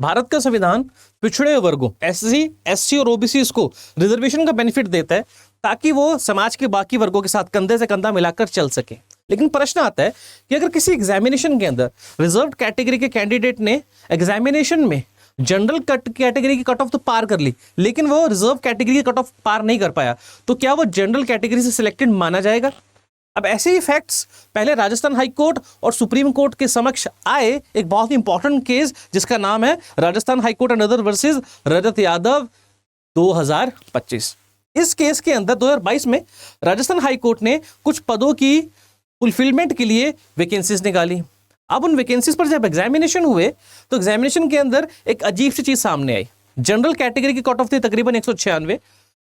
भारत का संविधान पिछड़े वर्गों एससी, एसटी और ओबीसी को रिजर्वेशन का बेनिफिट देता है ताकि वो समाज के बाकी वर्गों के साथ कंधे से कंधा मिलाकर चल सके। लेकिन प्रश्न आता है कि अगर किसी एग्जामिनेशन के अंदर रिजर्व कैटेगरी के कैंडिडेट ने एग्जामिनेशन में जनरल कैटेगरी की कट ऑफ तो पार कर ली, लेकिन वो रिजर्व कैटेगरी की कट ऑफ पार नहीं कर पाया, तो क्या वो जनरल कैटेगरी से सिलेक्टेड माना जाएगा? अब ऐसे ही फैक्ट्स पहले राजस्थान हाई कोर्ट और सुप्रीम कोर्ट के समक्ष आए एक बहुत ही इंपॉर्टेंट केस जिसका नाम है Rajasthan high court and other versus Rajat Yadav 2025। इस केस के अंदर 2022 में राजस्थान हाई कोर्ट ने कुछ पदों की फुलफिलमेंट के लिए वैकेंसीज निकाली। अब उन वैकेंसीज पर जब एग्जामिनेशन हुए तो एग्जामिनेशन के अंदर एक अजीब सी चीज सामने आई। जनरल कैटेगरी की कट ऑफ थी तकरीबन 196,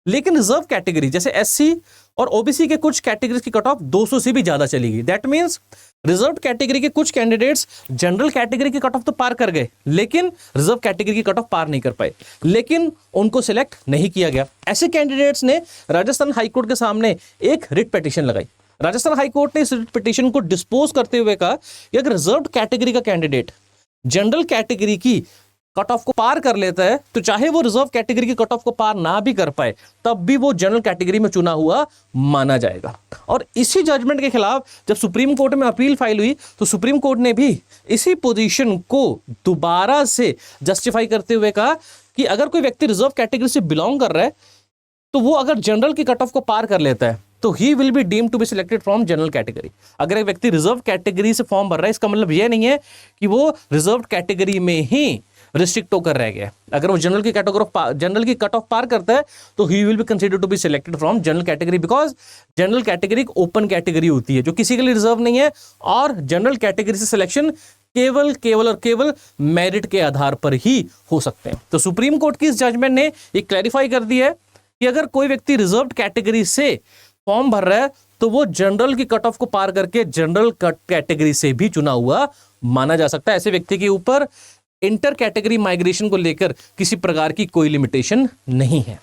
लेकिन रिजर्व कैटेगरी जैसे एससी और ओबीसी के कुछ कैटेगरीज की कट ऑफ 200 से भी ज्यादा चली गई। दैट मींस रिजर्व कैटेगरी के कुछ कैंडिडेट्स जनरल कैटेगरी की कट ऑफ तो पार कर गए, लेकिन रिजर्व कैटेगरी की कट ऑफ पार नहीं कर पाए, लेकिन उनको सिलेक्ट नहीं किया गया। ऐसे कैंडिडेट्स ने राजस्थान हाईकोर्ट के सामने एक रिट पिटीशन लगाई। राजस्थान हाईकोर्ट ने इस रिट पिटीशन को डिस्पोज करते हुए कहा कि अगर रिजर्व कैटेगरी का कैंडिडेट जनरल कैटेगरी की कट ऑफ को पार कर लेता है तो चाहे वो रिजर्व कैटेगरी की कट ऑफ को पार ना भी कर पाए तब भी वो जनरल कैटेगरी में चुना हुआ माना जाएगा। और इसी जजमेंट के खिलाफ जब सुप्रीम कोर्ट में अपील फाइल हुई तो सुप्रीम कोर्ट ने भी इसी पोजीशन को दोबारा से जस्टिफाई करते हुए कहा कि अगर कोई व्यक्ति रिजर्व कैटेगरी से बिलोंग कर रहा है तो वो अगर जनरल की कट ऑफ को पार कर लेता है तो he will be deemed to be selected from general category. अगर एक व्यक्ति रिजर्व कैटेगरी से फॉर्म भर रहा है इसका मतलब यह नहीं है कि वो रिजर्व कैटेगरी में ही रिस्ट्रिक्ट होकर रह गया। अगर वो जनरल की कट ऑफ पार करता है तो he will be considered to be selected from general category, because general category एक ओपन कैटेगरी होती है जो किसी के लिए रिजर्व नहीं है, और जनरल कैटेगरी से सिलेक्शन केवल मेरिट के आधार पर ही हो सकते हैं। तो सुप्रीम कोर्ट की इस जजमेंट ने ये क्लैरिफाई कर दिया है कि अगर कोई व्यक्ति रिजर्व कैटेगरी से फॉर्म भर रहा है तो वो जनरल की कट ऑफ को पार करके जनरल कैटेगरी से भी चुना हुआ माना जा सकता है। ऐसे व्यक्ति के ऊपर इंटर कैटेगरी माइग्रेशन को लेकर किसी प्रकार की कोई लिमिटेशन नहीं है।